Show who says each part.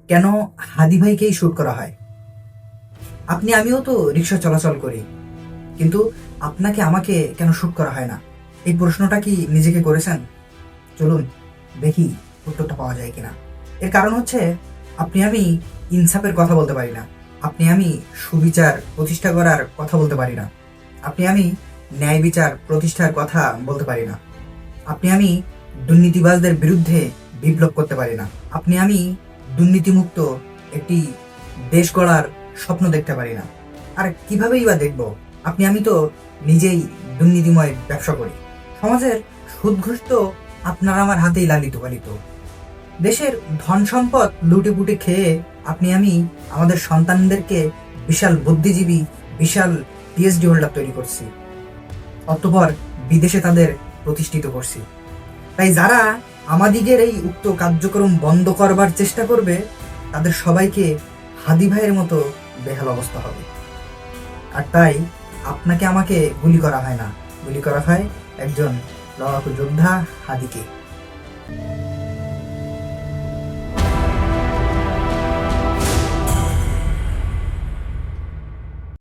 Speaker 1: কেন হাদি ভাইকেই শুট করা হয়? আপনি আমিও তো রিক্সা চলাচল করি, কিন্তু আপনাকে আমাকে কেন শুট করা হয় না? এই প্রশ্নটা কি নিজেকে করেছেন? চলুন দেখি উত্তরটা পাওয়া যায় কিনা। এর কারণ হচ্ছে, আপনি আমি ইনসাফের কথা বলতে পারি না, আপনি আমি সুবিচার প্রতিষ্ঠা করার কথা বলতে পারি না, আপনি আমি ন্যায় বিচার প্রতিষ্ঠার কথা বলতে পারি না, আপনি আমি দুর্নীতিবাজদের বিরুদ্ধে বিপ্লব করতে পারি না, আপনি আমি দুর্নীতিমুক্ত একটি দেশ গড়ার স্বপ্ন দেখতে পারি না। আর কিভাবেই বা দেখব? আপনি আমি তো নিজেই দুর্নীতিময় ব্যবসা করি। সমাজের সুদ ঘুষ তো আপনার আমার হাতেই লালিত পালিত। দেশের ধন সম্পদ লুটে পুটে খেয়ে আপনি আমি আমাদের সন্তানদেরকে বিশাল বুদ্ধিজীবী, বিশাল পিএইচডি হোল্ডার তৈরি করছি, অতঃপর বিদেশে তাদের প্রতিষ্ঠিত করছি। তাই যারা আমাদিগের এই উক্ত কার্যক্রম বন্ধ করবার চেষ্টা করবে, তাদের সবাইকে হাদি ভাইয়ের মতো বেহাল অবস্থা হবে। আর তাই আপনাকে আমাকে গুলি করা হয় না, গুলি করা হয় একজন লড়াকু যোদ্ধা হাদিকে।